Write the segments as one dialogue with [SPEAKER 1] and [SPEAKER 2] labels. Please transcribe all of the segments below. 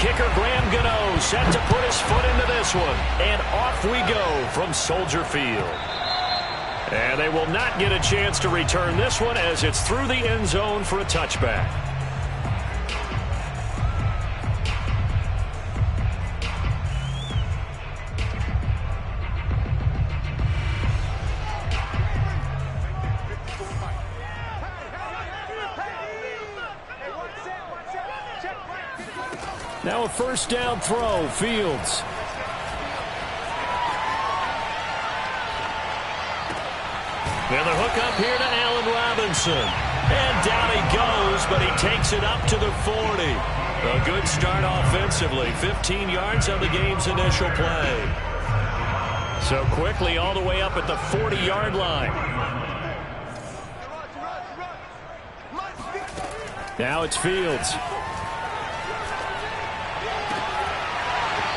[SPEAKER 1] kicker Graham Gano set to put his foot into this one. And off we go from Soldier Field. And they will not get a chance to return this one as it's through the end zone for a touchback. Now a first down throw, Fields. And the hook up here to Allen Robinson. And down he goes, but he takes it up to the 40. A good start offensively. 15 yards on the game's initial play. So quickly all the way up at the 40-yard line. Now it's Fields.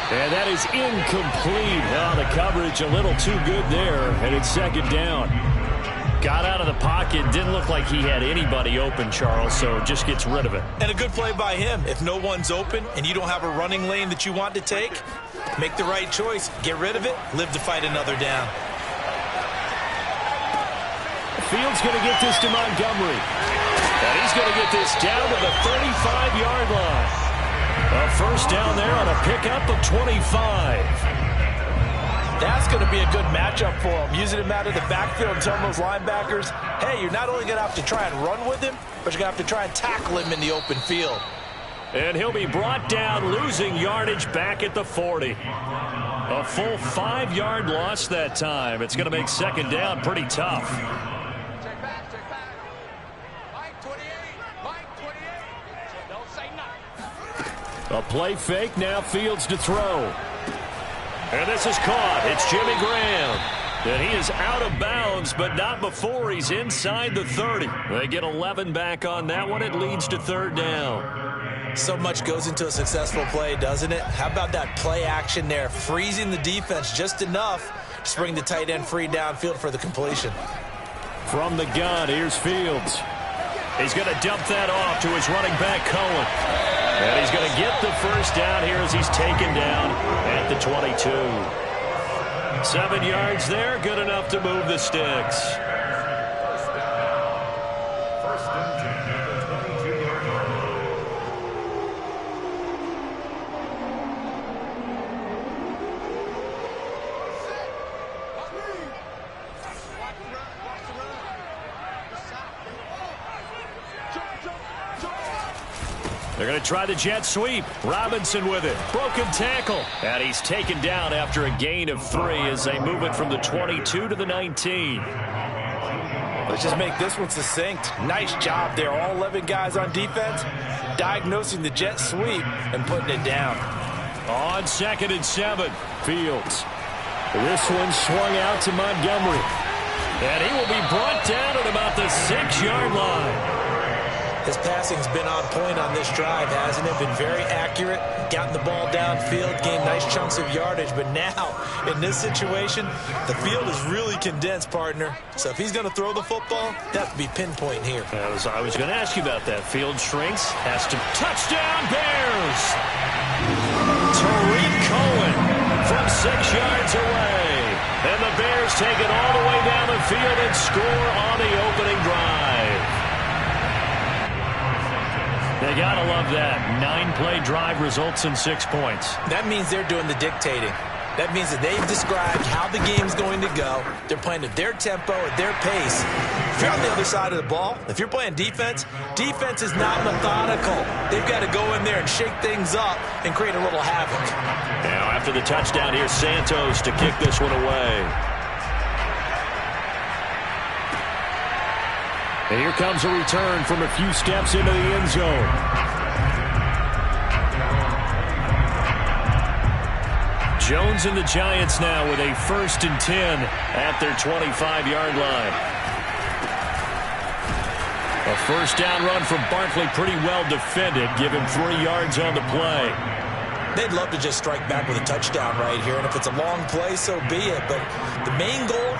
[SPEAKER 1] And that is incomplete. Oh, the coverage a little too good there, and it's second down. Got out of the pocket. Didn't look like he had anybody open, Charles, so just gets rid of it.
[SPEAKER 2] And a good play by him. If no one's open and you don't have a running lane that you want to take, make the right choice. Get rid of it. Live to fight another down.
[SPEAKER 1] Fields going to get this to Montgomery. And he's going to get this down to the 35-yard line. A first down there on a pickup of 25.
[SPEAKER 2] That's going to be a good matchup for him. Using him out of the backfield and telling those linebackers, hey, you're not only going to have to try and run with him, but you're going to have to try and tackle him in the open field.
[SPEAKER 1] And he'll be brought down, losing yardage back at the 40. A full 5-yard loss that time. It's going to make second down pretty tough. A play fake, now Fields to throw. And this is caught. It's Jimmy Graham. And he is out of bounds, but not before he's inside the 30. They get 11 back on that one. It leads to third down.
[SPEAKER 2] So much goes into a successful play, doesn't it? How about that play action there, freezing the defense just enough to bring the tight end free downfield for the completion.
[SPEAKER 1] From the gun, here's Fields. He's going to dump that off to his running back, Cohen. And he's going to get the first down here as he's taken down at the 22. 7 yards there, good enough to move the sticks. First and 10 at the 22-yard line. They're going to try the jet sweep. Robinson with it. Broken tackle. And he's taken down after a gain of 3 as they move it from the 22 to the 19.
[SPEAKER 2] Let's just make this one succinct. Nice job there. All 11 guys on defense diagnosing the jet sweep and putting it down.
[SPEAKER 1] On 2nd and 7, Fields. This one swung out to Montgomery. And he will be brought down at about the 6-yard line.
[SPEAKER 2] His passing's been on point on this drive, hasn't it? Been very accurate, gotten the ball downfield, gained nice chunks of yardage. But now, in this situation, the field is really condensed, partner. So if he's going to throw the football, that would be pinpoint here.
[SPEAKER 1] I was going to ask you about that. Field shrinks, has to touchdown Bears! Tariq Cohen from 6 yards away. And the Bears take it all the way down the field and score on the opening drive. They got to love that. 9-play drive results in 6 points.
[SPEAKER 2] That means they're doing the dictating. That means that they've described how the game's going to go. They're playing at their tempo, at their pace. If you're on the other side of the ball, if you're playing defense, defense is not methodical. They've got to go in there and shake things up and create a little havoc.
[SPEAKER 1] Now after the touchdown, here's Santos to kick this one away. And here comes a return from a few steps into the end zone. Jones and the Giants now with a 1st and 10 at their 25-yard line. A first down run from Barkley, pretty well defended. Give him 3 yards on the play.
[SPEAKER 2] They'd love to just strike back with a touchdown right here, and if it's a long play, so be it. But the main goal,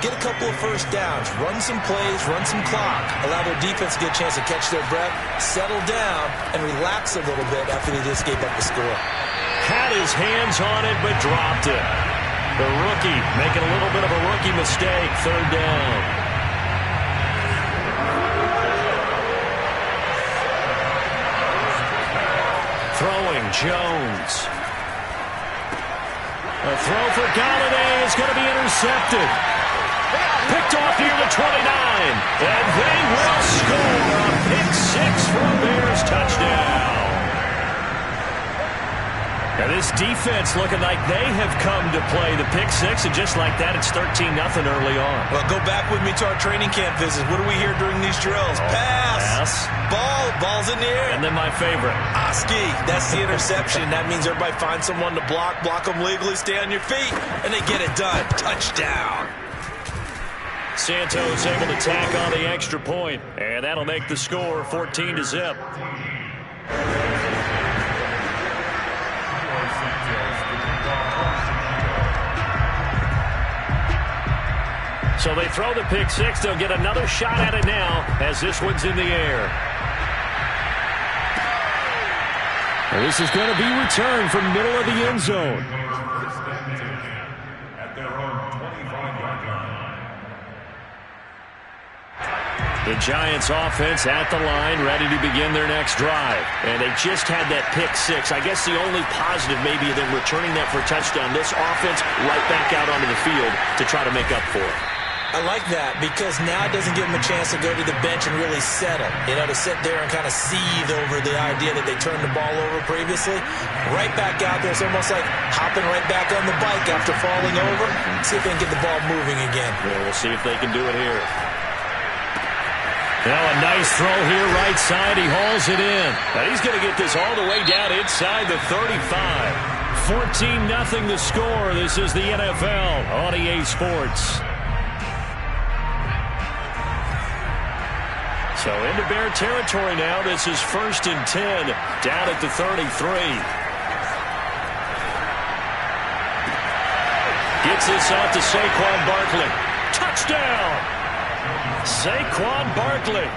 [SPEAKER 2] get a couple of first downs, run some plays, run some clock, allow their defense to get a chance to catch their breath, settle down, and relax a little bit after they just gave up the score.
[SPEAKER 1] Had his hands on it, but dropped it. The rookie making a little bit of a rookie mistake. Third down. Throwing Jones. A throw for Galladay is going to be intercepted. Picked off near the 29. And they will score a pick six for a Bears touchdown. And this defense looking like they have come to play the pick six, and just like that, it's 13-0 early on.
[SPEAKER 2] Well, go back with me to our training camp visits. What do we hear during these drills? Pass. Ball's in the air.
[SPEAKER 1] And then my favorite.
[SPEAKER 2] Oski, that's the interception. That means everybody finds someone to block them legally, stay on your feet, and they get it done. Touchdown.
[SPEAKER 1] Santos able to tack on the extra point, and that'll make the score 14-0. So they throw the pick six. They'll get another shot at it now as this one's in the air. And this is going to be returned from middle of the end zone. The Giants offense at the line, ready to begin their next drive. And they just had that pick six. I guess the only positive maybe of them returning that for a touchdown. This offense right back out onto the field to try to make up for it.
[SPEAKER 2] I like that because now it doesn't give them a chance to go to the bench and really settle. You know, to sit there and kind of seethe over the idea that they turned the ball over previously. Right back out there. It's almost like hopping right back on the bike after falling over. See if they can get the ball moving again.
[SPEAKER 1] Yeah, we'll see if they can do it here. Now a nice throw here, right side. He hauls it in. Now he's going to get this all the way down inside the 35. 14-0 the score. This is the NFL on EA Sports. So into Bear territory now. This is 1st and 10 down at the 33. Gets this out to Saquon Barkley. Touchdown! Saquon Barkley,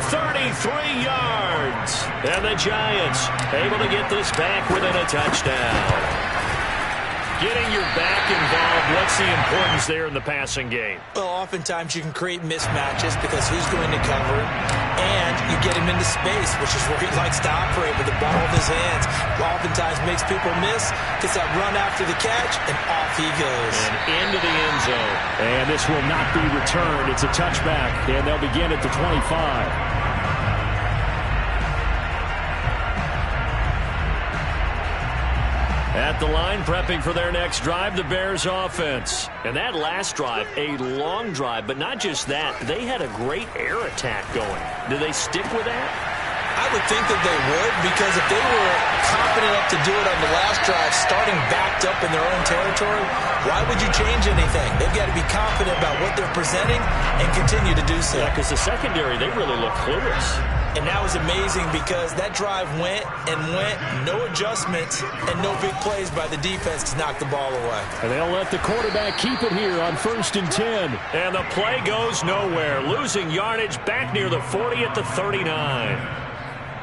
[SPEAKER 1] 33 yards. And the Giants able to get this back within a touchdown. Getting your back involved, what's the importance there in the passing game?
[SPEAKER 2] Well, oftentimes you can create mismatches because who's going to cover it? And you get him into space, which is where he likes to operate with the ball in his hands. Oftentimes makes people miss, gets that run after the catch, and off he goes.
[SPEAKER 1] And into the end zone. And this will not be returned. It's a touchback, and they'll begin at the 25. At the line, prepping for their next drive, the Bears offense. And that last drive, a long drive, but not just that. They had a great air attack going. Do they stick with that?
[SPEAKER 2] I would think that they would, because if they were confident enough to do it on the last drive, starting backed up in their own territory, why would you change anything? They've got to be confident about what they're presenting and continue to do so.
[SPEAKER 1] Yeah, because the secondary, they really look clueless.
[SPEAKER 2] And that was amazing because that drive went and went, no adjustments, and no big plays by the defense to knock the ball away.
[SPEAKER 1] And they'll let the quarterback keep it here on 1st and 10. And the play goes nowhere. Losing yardage back near the 40 at the 39.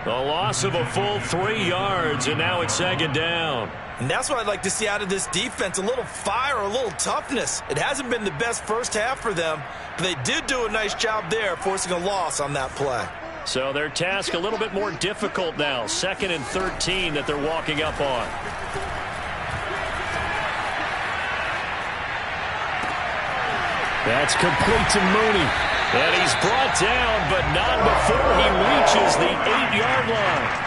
[SPEAKER 1] The loss of a full 3 yards, and now it's 2nd down.
[SPEAKER 2] And that's what I'd like to see out of this defense, a little fire, a little toughness. It hasn't been the best first half for them, but they did do a nice job there, forcing a loss on that play.
[SPEAKER 1] So their task a little bit more difficult now. 2nd and 13 that they're walking up on. That's complete to Mooney. And he's brought down, but not before he reaches the 8-yard line.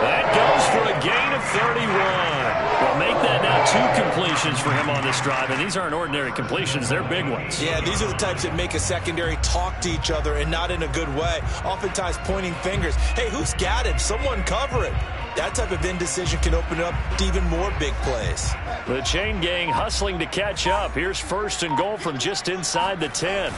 [SPEAKER 1] That goes for a gain of 31. Well, make that now 2 completions for him on this drive, and these aren't ordinary completions. They're big ones.
[SPEAKER 2] Yeah, these are the types that make a secondary talk to each other, and not in a good way. Oftentimes pointing fingers. Hey, who's got it? Someone cover it. That type of indecision can open up to even more big plays.
[SPEAKER 1] The chain gang hustling to catch up. Here's 1st and goal from just inside the 10.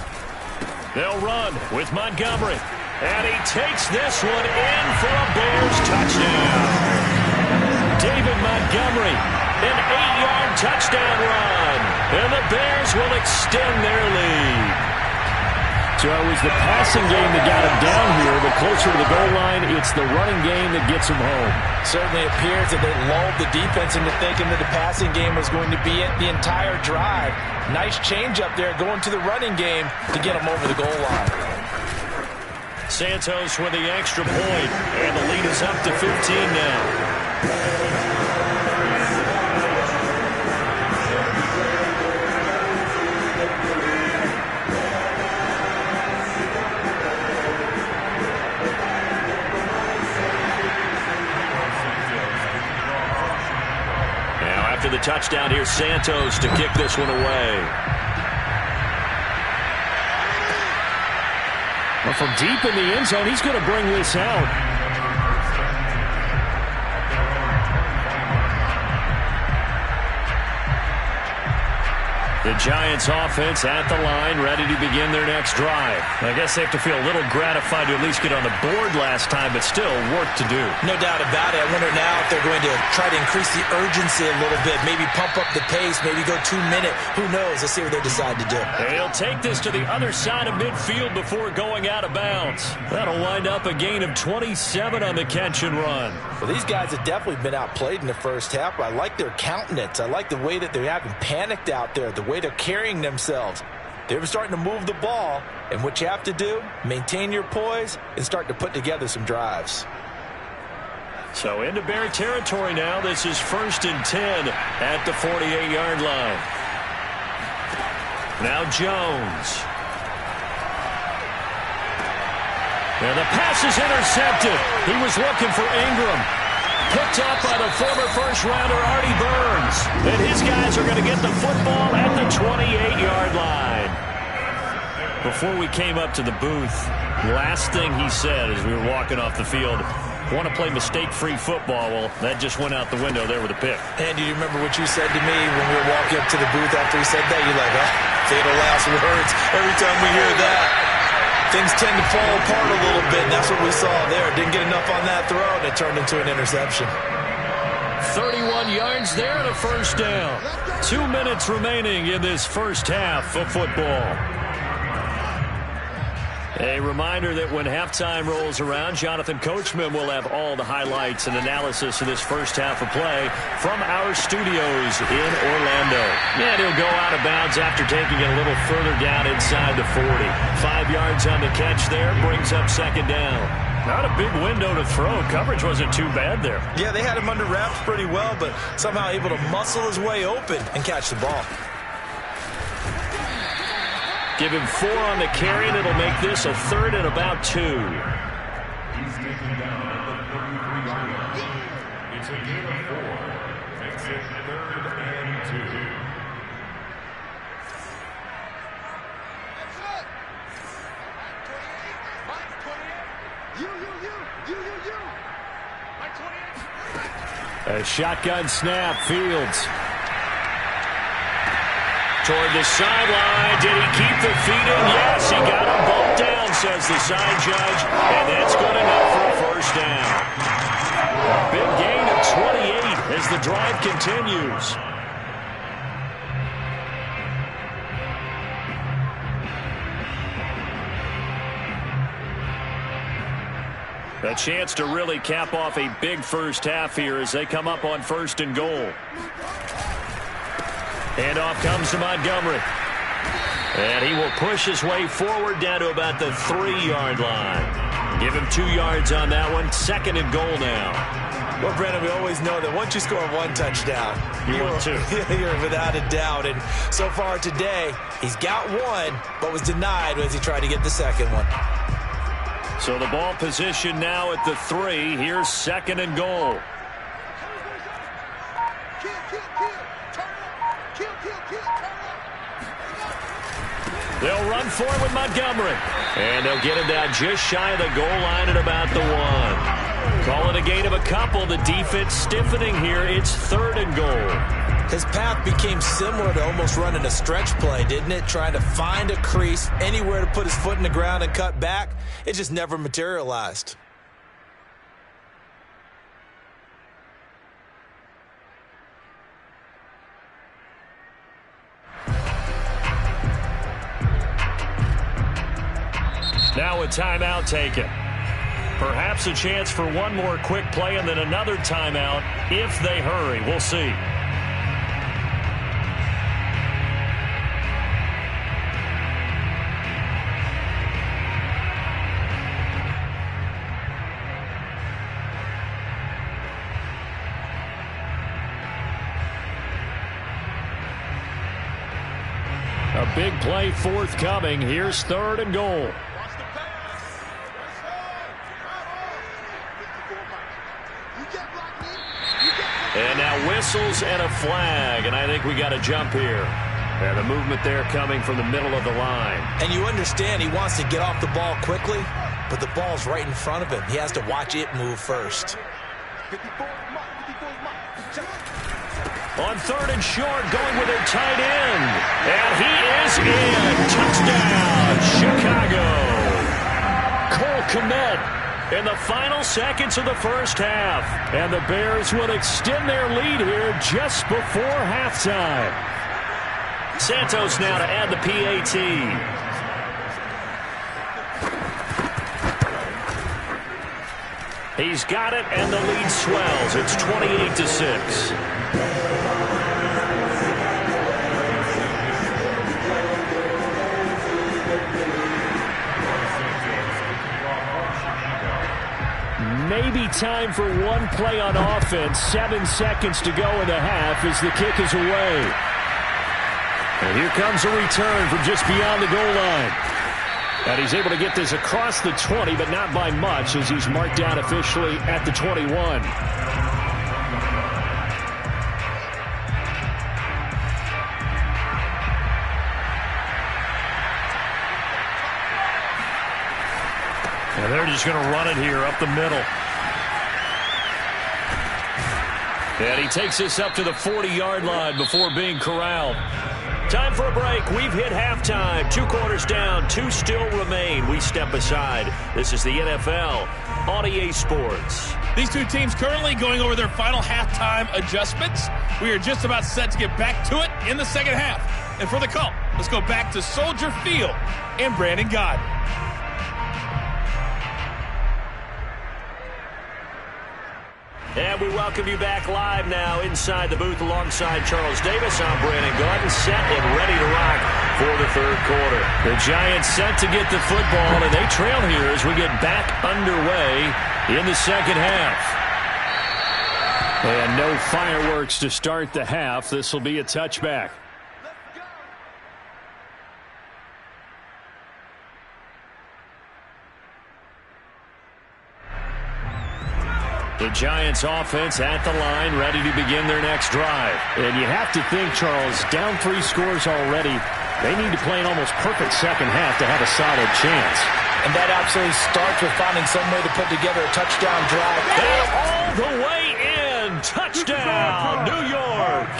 [SPEAKER 1] They'll run with Montgomery. And he takes this one in for a Bears touchdown. David Montgomery, an 8-yard touchdown run. And the Bears will extend their lead.
[SPEAKER 3] So it was the passing game that got him down here, but closer to the goal line, it's the running game that gets him home.
[SPEAKER 2] Certainly appears that they lulled the defense into thinking that the passing game was going to be it the entire drive. Nice change up there going to the running game to get him over the goal line.
[SPEAKER 1] Santos with the extra point, and the lead is up to 15 now. After the touchdown, here's Santos to kick this one away.
[SPEAKER 3] Well, from deep in the end zone, he's going to bring this out.
[SPEAKER 1] The Giants offense at the line, ready to begin their next drive. I guess they have to feel a little gratified to at least get on the board last time, but still work to do.
[SPEAKER 2] No doubt about it. I wonder now if they're going to try to increase the urgency a little bit, maybe pump up the pace, maybe go 2 minute. Who knows? Let's see what they decide to do.
[SPEAKER 1] They'll take this to the other side of midfield before going out of bounds. That'll wind up a gain of 27 on the catch and run.
[SPEAKER 2] Well, these guys have definitely been outplayed in the first half. I like their countenance. I like the way that they haven't panicked out there, the way they're carrying themselves. They're starting to move the ball, and what you have to do, maintain your poise and start to put together some drives.
[SPEAKER 1] So into Bear territory now. This is 1st and 10 at the 48-yard line. Now Jones. And the pass is intercepted. He was looking for Ingram. Picked up by the former first-rounder Artie Burns. And his guys are going to get the football at the 28-yard line. Before we came up to the booth, last thing he said as we were walking off the field, want to play mistake-free football. Well, that just went out the window there with a pick.
[SPEAKER 2] And do you remember what you said to me when we were walking up to the booth after he said that? You're like, oh, fatal last words. Every time we hear that, things tend to fall apart a little bit, and that's what we saw there. Didn't get enough on that throw, and it turned into an interception.
[SPEAKER 1] 31 yards there and a first down. 2 minutes remaining in this first half of football. A reminder that when halftime rolls around, Jonathan Coachman will have all the highlights and analysis of this first half of play from our studios in Orlando. And he'll go out of bounds after taking it a little further down inside the 40. 5 yards on the catch there, brings up second down. Not a big window to throw. Coverage wasn't too bad there.
[SPEAKER 2] Yeah, they had him under wraps pretty well, but somehow able to muscle his way open and catch the ball.
[SPEAKER 1] Give him 4 on the carry, and it'll make this a 3rd and about 2.
[SPEAKER 4] He's taken down at the 33-yard line. It's a gain of 4. Makes it 3rd and 2.
[SPEAKER 1] A shotgun snap, Fields. Toward the sideline. Did he keep the feet in? Yes, he got them both down, says the side judge. And that's good enough for a first down. A big gain of 28 as the drive continues. A chance to really cap off a big first half here as they come up on 1st and goal. Handoff comes to Montgomery. And he will push his way forward down to about the 3-yard line. Give him 2 yards on that one. 2nd and goal now.
[SPEAKER 2] Well, Brandon, we always know that once you score 1 touchdown, you're without a doubt. And so far today, he's got 1, but was denied as he tried to get the 2nd one.
[SPEAKER 1] So the ball position now at the 3. Here's 2nd and goal. They'll run for it with Montgomery. And they'll get him down just shy of the goal line at about the 1. Call it a gain of a couple. The defense stiffening here. It's 3rd and goal.
[SPEAKER 2] His path became similar to almost running a stretch play, didn't it? Trying to find a crease, anywhere to put his foot in the ground and cut back. It just never materialized.
[SPEAKER 1] now a timeout taken. Perhaps a chance for one more quick play and then another timeout if they hurry. We'll see. A big play forthcoming. Here's 3rd and goal. And now whistles and a flag, and I think we got a jump here. And the movement there coming from the middle of the line.
[SPEAKER 2] And you understand he wants to get off the ball quickly, but the ball's right in front of him. He has to watch it move first.
[SPEAKER 1] On 3rd and short, going with their tight end. And he is in. Touchdown, Chicago. Cole Kmet in the final seconds of the first half. And the Bears will extend their lead here just before halftime. Santos now to add the PAT. He's got it, and the lead swells. It's 28-6. Maybe time for one play on offense. 7 seconds to go in the half as the kick is away. And here comes a return from just beyond the goal line. And he's able to get this across the 20, but not by much as he's marked down officially at the 21. And they're just going to run it here up the middle. And he takes this up to the 40-yard line before being corralled. Time for a break. We've hit halftime. 2 quarters down. 2 still remain. We step aside. This is the NFL on EA Sports.
[SPEAKER 5] These two teams currently going over their final halftime adjustments. We are just about set to get back to it in the second half. And for the call, let's go back to Soldier Field and Brandon Gaudin.
[SPEAKER 1] And we welcome you back live now inside the booth alongside Charles Davis. I'm Brandon Gaudin, set and ready to rock for the 3rd quarter. The Giants set to get the football, and they trail here as we get back underway in the second half. And no fireworks to start the half. This will be a touchback. The Giants offense at the line, ready to begin their next drive. And you have to think, Charles, down 3 scores already. They need to play an almost perfect second half to have a solid chance.
[SPEAKER 2] And that absolutely starts with finding some way to put together a touchdown drive.
[SPEAKER 1] And all the way in. Touchdown, New York.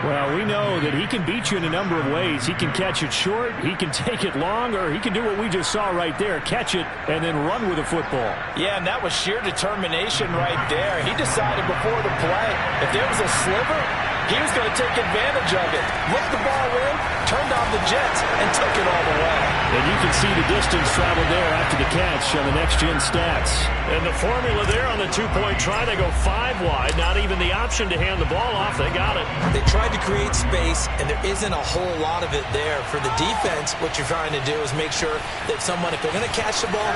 [SPEAKER 1] Well, we know that he can beat you in a number of ways. He can catch it short, he can take it long, or he can do what we just saw right there, catch it and then run with the football.
[SPEAKER 2] Yeah, and that was sheer determination right there. He decided before the play, if there was a sliver, he was going to take advantage of it. Looked the ball in, turned on the jets, and took it all the way.
[SPEAKER 1] And you can see the distance traveled there after the catch on the next-gen stats. And the formula there on the 2-point try, they go 5 wide. Not even the option to hand the ball off. They got it.
[SPEAKER 2] They tried to create space, and there isn't a whole lot of it there. For the defense, what you're trying to do is make sure that someone, if they're going to catch the ball,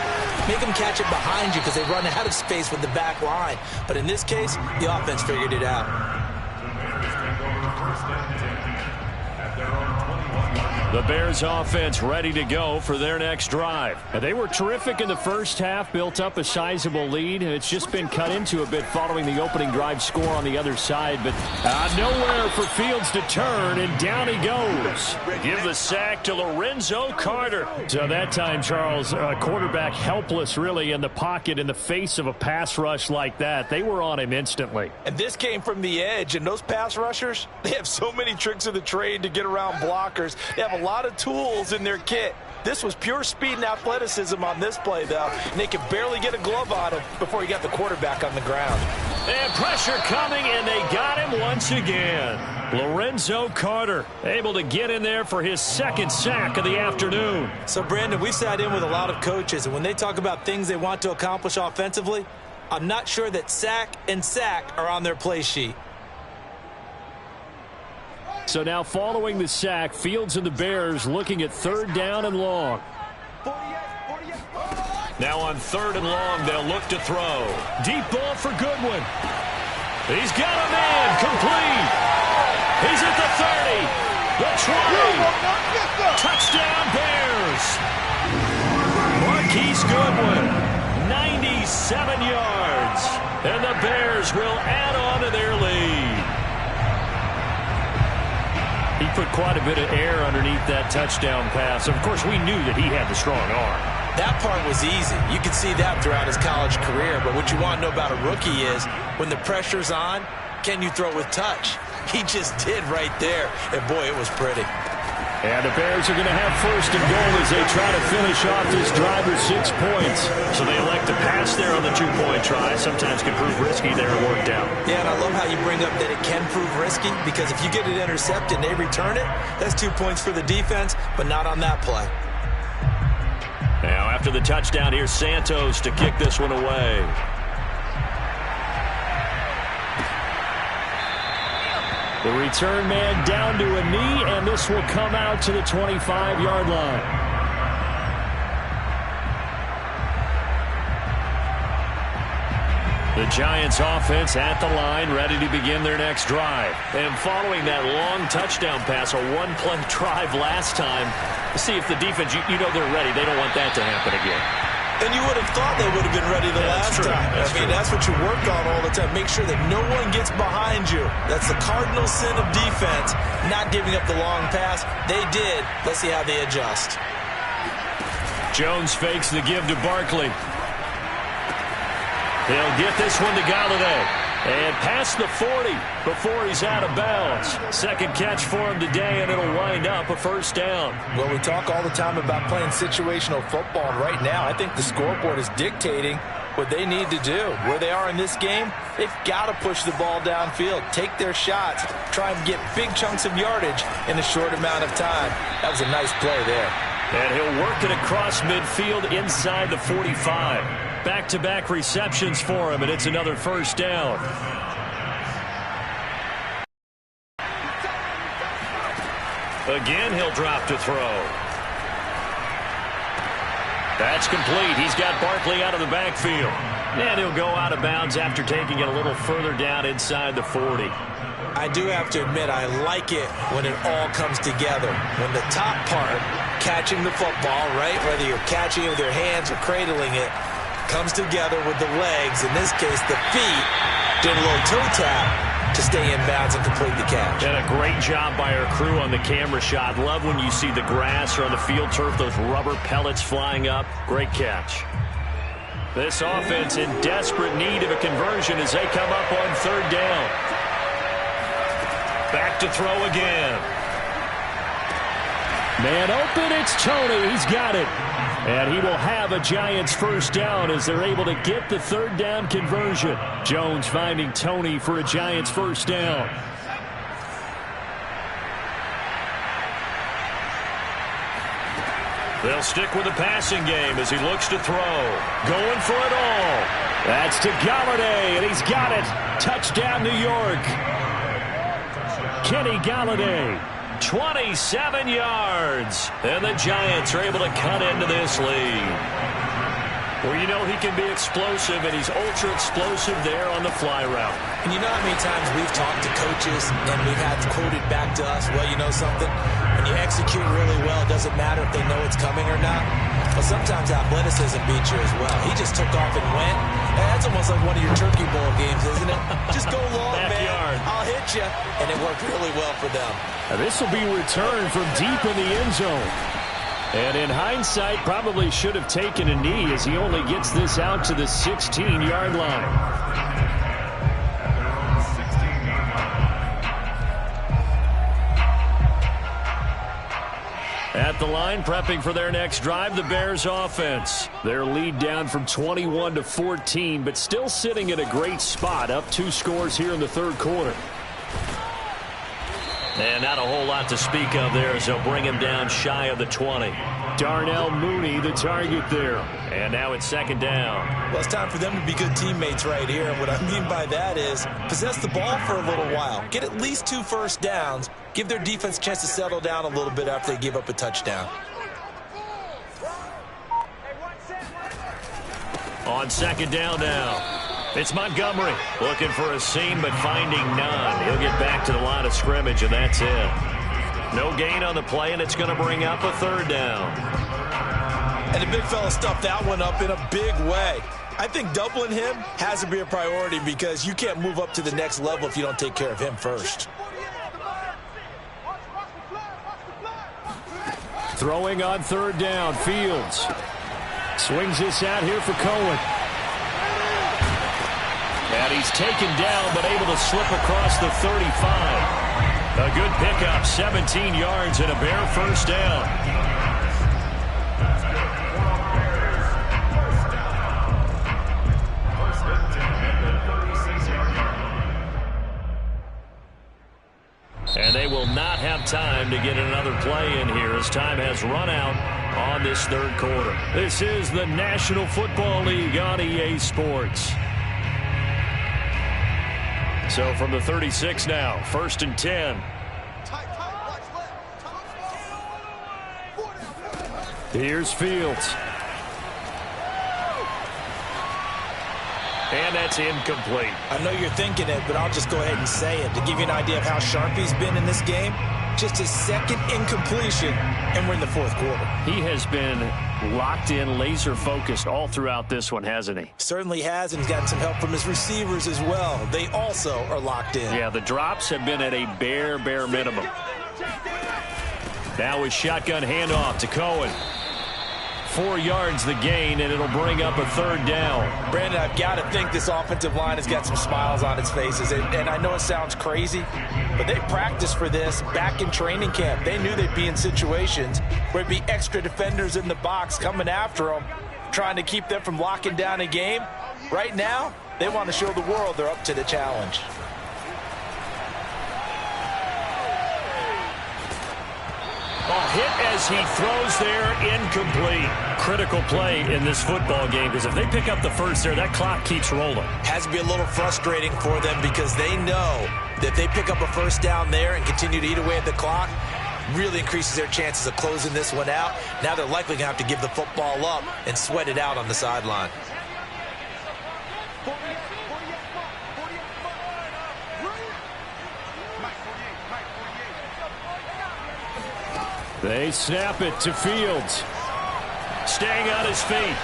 [SPEAKER 2] make them catch it behind you because they run out of space with the back line. But in this case, the offense figured it out.
[SPEAKER 1] The Bears offense ready to go for their next drive. They were terrific in the first half, built up a sizable lead. It's just been cut into a bit following the opening drive score on the other side, but nowhere for Fields to turn, and down he goes. Give the sack to Lorenzo Carter. So that time, Charles, quarterback helpless really in the pocket in the face of a pass rush like that. They were on him instantly.
[SPEAKER 2] And this came from the edge, and those pass rushers, they have so many tricks of the trade to get around blockers. They have a lot of tools in their kit. This was pure speed and athleticism on this play, though, and they could barely get a glove on him before he got the quarterback on the ground.
[SPEAKER 1] And pressure coming, and they got him once again. Lorenzo Carter able to get in there for his second sack of the afternoon.
[SPEAKER 2] So, Brandon, we've sat in with a lot of coaches, and when they talk about things they want to accomplish offensively, I'm not sure that sack and sack are on their play sheet.
[SPEAKER 3] So now following the sack, Fields and the Bears looking at 3rd down and long.
[SPEAKER 1] Now on 3rd and long, they'll look to throw. Deep ball for Goodwin. He's got a man, complete. He's at the 30, the 20. Touchdown Bears. Marquise Goodwin, 97 yards. And the Bears will add on to their lead.
[SPEAKER 3] He put quite a bit of air underneath that touchdown pass. Of course, we knew that he had the strong arm.
[SPEAKER 2] That part was easy. You could see that throughout his college career. But what you want to know about a rookie is when the pressure's on, can you throw it with touch? He just did right there. And, boy, it was pretty.
[SPEAKER 3] And the Bears are going to have 1st and goal as they try to finish off this drive with 6 points.
[SPEAKER 1] So they elect to pass there on the 2-point try. Sometimes can prove risky there and worked out.
[SPEAKER 2] Yeah, and I love how you bring up that it can prove risky because if you get it intercepted and they return it, that's 2 points for the defense, but not on that play.
[SPEAKER 1] Now after the touchdown, here's Santos to kick this one away.
[SPEAKER 3] The return man down to a knee, and this will come out to the 25-yard line.
[SPEAKER 1] The Giants offense at the line, ready to begin their next drive. And following that long touchdown pass, a one-play drive last time, to see if the defense, you know they're ready. They don't want that to happen again.
[SPEAKER 2] And you would have thought they would have been ready the last time. That's what you work on all the time. Make sure that no one gets behind you. That's the cardinal sin of defense, not giving up the long pass. They did. Let's see how they adjust.
[SPEAKER 1] Jones fakes the give to Barkley. They'll get this one to Galladay. And past the 40 before he's out of bounds. Second catch for him today, and it'll wind up a 1st down.
[SPEAKER 2] Well, we talk all the time about playing situational football, and right now I think the scoreboard is dictating what they need to do. Where they are in this game, they've got to push the ball downfield, take their shots, try and get big chunks of yardage in a short amount of time. That was a nice play there.
[SPEAKER 1] And he'll work it across midfield inside the 45. Back-to-back receptions for him, and it's another 1st down. Again, he'll drop to throw. That's complete. He's got Barkley out of the backfield. And he'll go out of bounds after taking it a little further down inside the 40.
[SPEAKER 2] I do have to admit, I like it when it all comes together. When the top part, catching the football, right, whether you're catching it with your hands or cradling it, comes together with the legs, in this case the feet, did a little toe tap to stay in bounds and complete the catch.
[SPEAKER 1] And a great job by our crew on the camera shot. Love when you see the grass or on the field turf, those rubber pellets flying up. Great catch. This offense in desperate need of a conversion as they come up on 3rd down. Back to throw again.
[SPEAKER 3] Man open, it's Tony. He's got it. And he will have a Giants 1st down as they're able to get the 3rd down conversion. Jones finding Tony for a Giants 1st down.
[SPEAKER 1] They'll stick with the passing game as he looks to throw. Going for it all.
[SPEAKER 3] That's to Galladay, and he's got it. Touchdown, New York. Kenny Galladay.
[SPEAKER 1] 27 yards. And the Giants are able to cut into this lead. Well, you know he can be explosive, and he's ultra-explosive there on the fly route.
[SPEAKER 2] And you know how many times we've talked to coaches and we've had quoted back to us, well, you know something? When you execute really well, it doesn't matter if they know it's coming or not. But sometimes athleticism beats you as well. He just took off and went. And that's almost like one of your Turkey Bowl games, isn't it? Just go long, man. I'll hit you. And it worked really well for them.
[SPEAKER 3] Now this will be returned from deep in the end zone. And in hindsight, probably should have taken a knee as he only gets this out to the 16-yard line. At the line, prepping for their next drive, the Bears offense. Their lead down from 21 to 14, but still sitting in a great spot, up 2 scores here in the third quarter.
[SPEAKER 1] And not a whole lot to speak of there as they'll bring him down shy of the 20.
[SPEAKER 3] Darnell Mooney, the target there.
[SPEAKER 1] And now it's second down.
[SPEAKER 2] Well, it's time for them to be good teammates right here. And what I mean by that is possess the ball for a little while. Get at least 2 first downs. Give their defense a chance to settle down a little bit after they give up a touchdown.
[SPEAKER 1] On second down now. It's Montgomery looking for a seam but finding none. He'll get back to the line of scrimmage, and that's it. No gain on the play, and it's going to bring up a third down.
[SPEAKER 2] And the big fella stuffed that one up in a big way. I think doubling him has to be a priority because you can't move up to the next level if you don't take care of him first.
[SPEAKER 3] Throwing on third down, Fields. Swings this out here for Cohen. And he's taken down but able to slip across the 35. A good pickup, 17 yards and a Bear first down. And they will not have time to get another play in here as time has run out on this third quarter. This is the National Football League on EA Sports. So from the 36 now, first and 10. Here's Fields. And that's incomplete.
[SPEAKER 2] I know you're thinking it, but I'll just go ahead and say it. To give you an idea of how sharp he's been in this game, just his second incompletion, and we're in the fourth quarter.
[SPEAKER 3] He has been locked in, laser-focused all throughout this one, hasn't he?
[SPEAKER 2] Certainly has, and he's gotten some help from his receivers as well. They also are locked in.
[SPEAKER 3] Yeah, the drops have been at a bare minimum. Now a shotgun handoff to Cohen. 4 yards the gain, and it'll bring up a third down.
[SPEAKER 2] Brandon, I've got to think this offensive line has got some smiles on its faces. And I know it sounds crazy, but they practiced for this back in training camp. They knew they'd be in situations where it'd be extra defenders in the box coming after them, trying to keep them from locking down a game. Right now, they want to show the world they're up to the challenge.
[SPEAKER 1] A hit as he throws there, incomplete.
[SPEAKER 3] Critical play in this football game, because if they pick up the first there, that clock keeps rolling.
[SPEAKER 2] Has to be a little frustrating for them because they know that if they pick up a first down there and continue to eat away at the clock, really increases their chances of closing this one out. Now they're likely going to have to give the football up and sweat it out on the sideline.
[SPEAKER 3] They snap it to Fields.
[SPEAKER 1] Staying on his feet.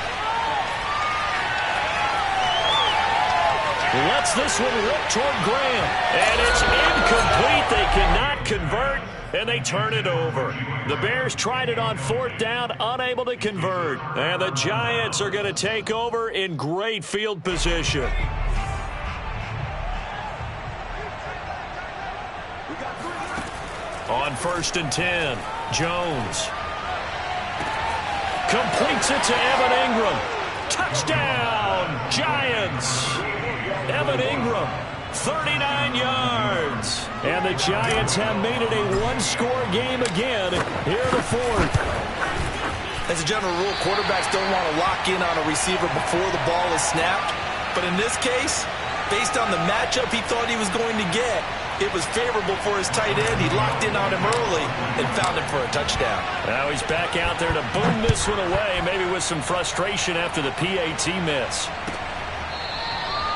[SPEAKER 1] Lets this one rip toward Graham. And it's incomplete. They cannot convert, and they turn it over. The Bears tried it on fourth down, unable to convert. And the Giants are going to take over in great field position. On first and 10, Jones completes it to Evan Ingram. Touchdown, Giants. Evan Ingram, 39 yards.
[SPEAKER 3] And the Giants have made it a one-score game again here in the fourth.
[SPEAKER 2] As a general rule, quarterbacks don't want to lock in on a receiver before the ball is snapped. But in this case, based on the matchup he thought he was going to get, it was favorable for his tight end. He locked in on him early and found him for a touchdown.
[SPEAKER 1] Now he's back out there to boom this one away, maybe with some frustration after the PAT miss.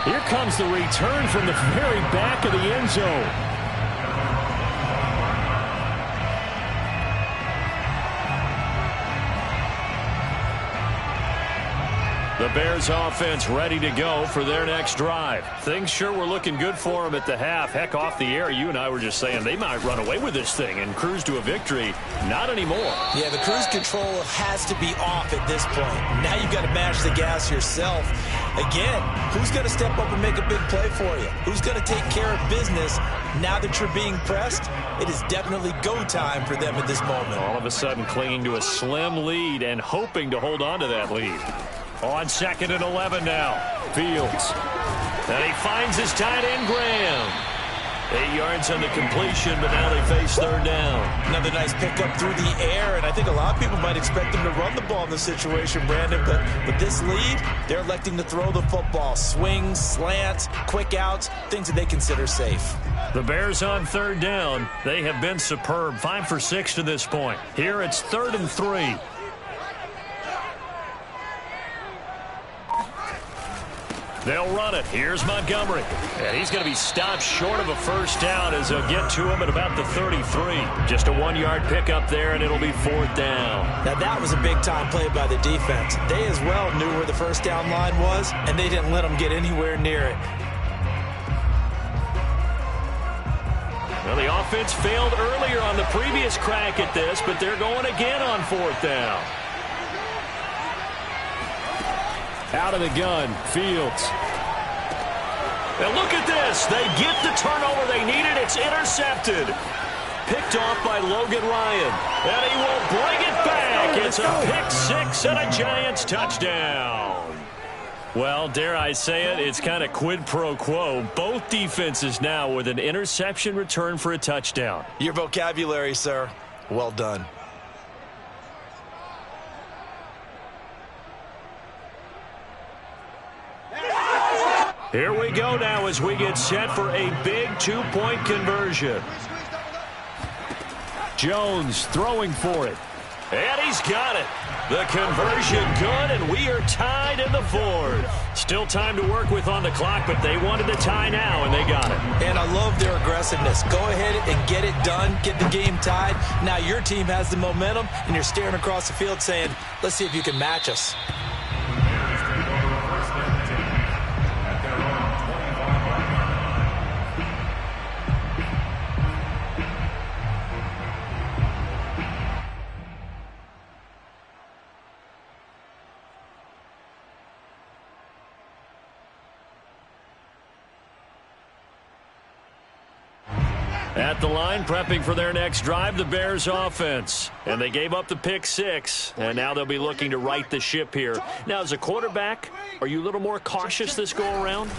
[SPEAKER 3] Here comes the return from the very back of the end zone.
[SPEAKER 1] The Bears offense ready to go for their next drive. Things sure were looking good for them at the half. Heck, off the air, you and I were just saying they might run away with this thing and cruise to a victory. Not anymore.
[SPEAKER 2] Yeah, the cruise control has to be off at this point. Now you've got to mash the gas yourself. Again, who's going to step up and make a big play for you? Who's going to take care of business now that you're being pressed? It is definitely go time for them at this moment.
[SPEAKER 1] All of a sudden clinging to a slim lead and hoping to hold on to that lead. On 2nd and 11 now. Fields. And he finds his tight end, Graham. 8 yards on the completion, but now they face 3rd down.
[SPEAKER 2] Another nice pickup through the air, and I think a lot of people might expect them to run the ball in this situation, Brandon, but with this lead, they're electing to throw the football. Swings, slants, quick outs, things that they consider safe.
[SPEAKER 1] The Bears on 3rd down. They have been superb. 5 for 6 to this point. Here it's 3rd and 3. They'll run it. Here's Montgomery. And he's going to be stopped short of a 1st down as they'll get to him at about the 33. Just a 1-yard pickup there, and it'll be 4th down.
[SPEAKER 2] Now, that was a big-time play by the defense. They as well knew where the 1st down line was, and they didn't let them get anywhere near it.
[SPEAKER 1] Well, the offense failed earlier on the previous crack at this, but they're going again on 4th down. Out of the gun, Fields. And look at this. They get the turnover they needed. It's intercepted. Picked off by Logan Ryan. And he will bring it back. It's a pick-6 and a Giants touchdown. Well, dare I say it, it's kind of quid pro quo. Both defenses now with an interception return for a touchdown.
[SPEAKER 2] Your vocabulary, sir. Well done.
[SPEAKER 1] Here we go now as we get set for a big 2-point conversion. Jones throwing for it. And he's got it. The conversion good, and we are tied in the 4th. Still time to work with on the clock, but they wanted the tie now, and they got it.
[SPEAKER 2] And I love their aggressiveness. Go ahead and get it done. Get the game tied. Now your team has the momentum, and you're staring across the field saying, let's see if you can match us.
[SPEAKER 1] At the line, prepping for their next drive, the Bears offense. And they gave up the pick-6, and now they'll be looking to right the ship here. Now, as a quarterback, are you a little more cautious this go-around?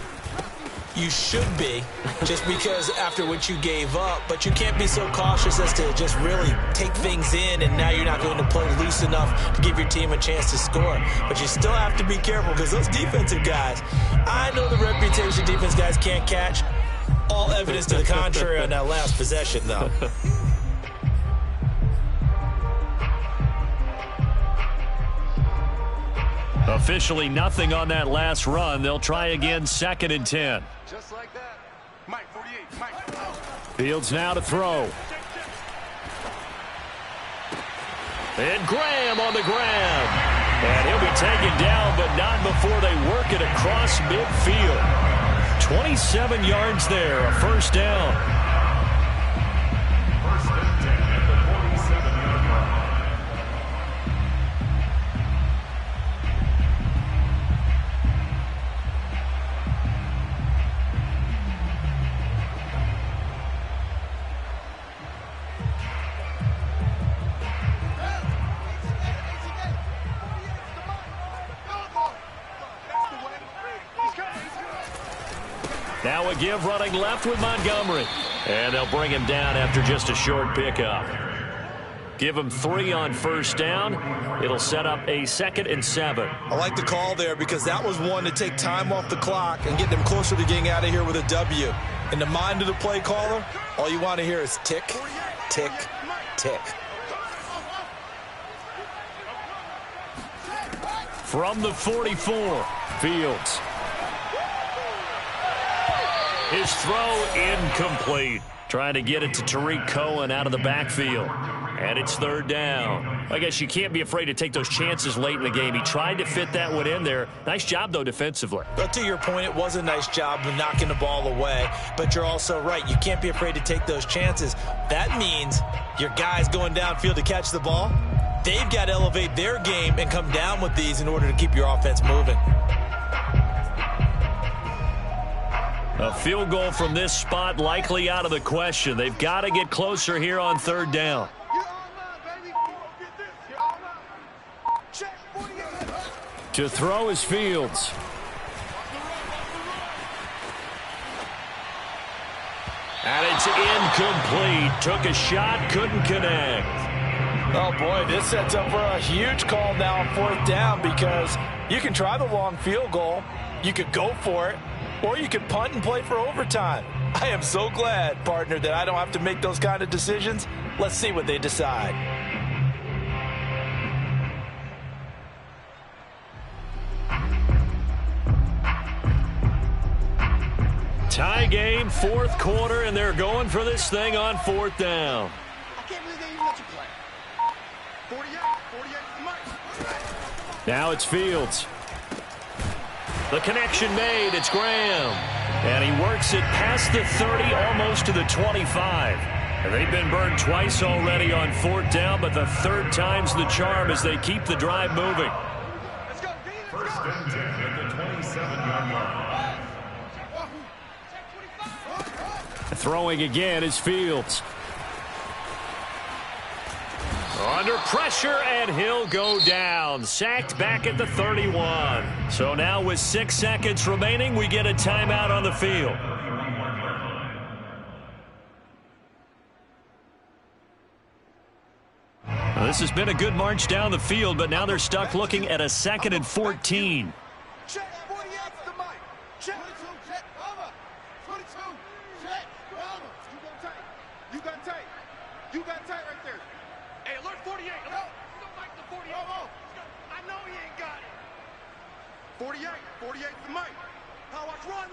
[SPEAKER 2] You should be, just because after what you gave up, but you can't be so cautious as to just really take things in, and now you're not going to play loose enough to give your team a chance to score. But you still have to be careful because those defensive guys, I know the reputation defense guys can't catch. All evidence to the contrary on that last possession, though.
[SPEAKER 1] Officially nothing on that last run. They'll try again, 2nd and 10.
[SPEAKER 6] Just like that. Mike, 48, Mike.
[SPEAKER 1] Fields now to throw. And Graham on the ground. And he'll be taken down, but not before they work it across midfield. 27 yards there, a 1st down.
[SPEAKER 4] 1st and 10 at the 47-yard line.
[SPEAKER 1] Now a give running left with Montgomery. And they'll bring him down after just a short pickup. Give him 3 on 1st down. It'll set up a 2nd and 7.
[SPEAKER 2] I like the call there because that was one to take time off the clock and get them closer to getting out of here with a W. In the mind of the play caller, all you want to hear is tick, tick, tick.
[SPEAKER 1] From the 44, Fields. His throw incomplete. Trying to get it to Tariq Cohen out of the backfield. And it's 3rd down. I guess you can't be afraid to take those chances late in the game. He tried to fit that one in there. Nice job, though, defensively.
[SPEAKER 2] But to your point, it was a nice job of knocking the ball away. But you're also right. You can't be afraid to take those chances. That means your guys going downfield to catch the ball, they've got to elevate their game and come down with these in order to keep your offense moving.
[SPEAKER 1] A field goal from this spot likely out of the question. They've got to get closer here on third down. To throw is Fields. And it's incomplete. Took a shot, couldn't connect.
[SPEAKER 2] Oh, boy, this sets up for a huge call now on fourth down because you can try the long field goal, you could go for it, or you could punt and play for overtime. I am so glad, partner, that I don't have to make those kind of decisions. Let's see what they decide.
[SPEAKER 1] Tie game, fourth quarter, and they're going for this thing on fourth down.
[SPEAKER 6] I can't believe they even let you play. 48 Mike.
[SPEAKER 1] Now it's Fields. The connection made. It's Graham. And he works it past the 30, almost to the 25. And they've been burned twice already on fourth down, but the third time's the charm as they keep the drive moving.
[SPEAKER 6] Let's go.
[SPEAKER 4] First and 10 at the 27-yard line.
[SPEAKER 1] Throwing again is Fields. Under pressure, and he'll go down. Sacked back at the 31. So now with 6 seconds remaining, we get a timeout on the field. Well, this has been a good march down the field, but now they're stuck looking at a 2nd and 14.
[SPEAKER 6] Check 48 to Mike. Check 22. Check over. 22. Check over. You got tight. You got tight right there. Hey, alert 48. No, don't like the 48. I know he ain't got it. 48. 48 to Mike. Now watch run.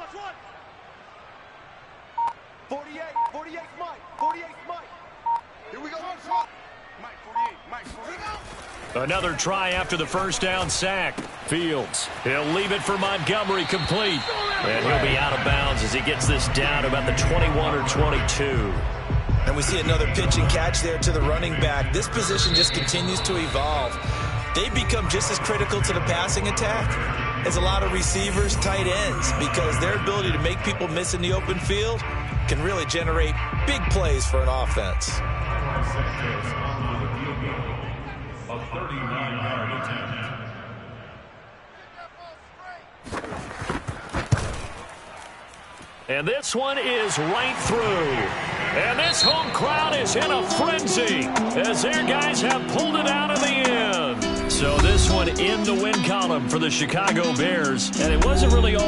[SPEAKER 6] 48. 48 Mike. 48 Mike. Here we go. Mike 48. Mike 48.
[SPEAKER 1] Another try after the first down sack. Fields, he'll leave it for Montgomery, complete. And he'll be out of bounds as he gets this down to about the 21 or 22.
[SPEAKER 2] And we see another pitch and catch there to the running back. This position just continues to evolve. They become just as critical to the passing attack as a lot of receivers, tight ends, because their ability to make people miss in the open field can really generate big plays for an offense.
[SPEAKER 4] A 39-yard attempt.
[SPEAKER 1] And this one is right through. And this home crowd is in a frenzy as their guys have pulled it out in the end. So this one in the win column for the Chicago Bears. And it wasn't really all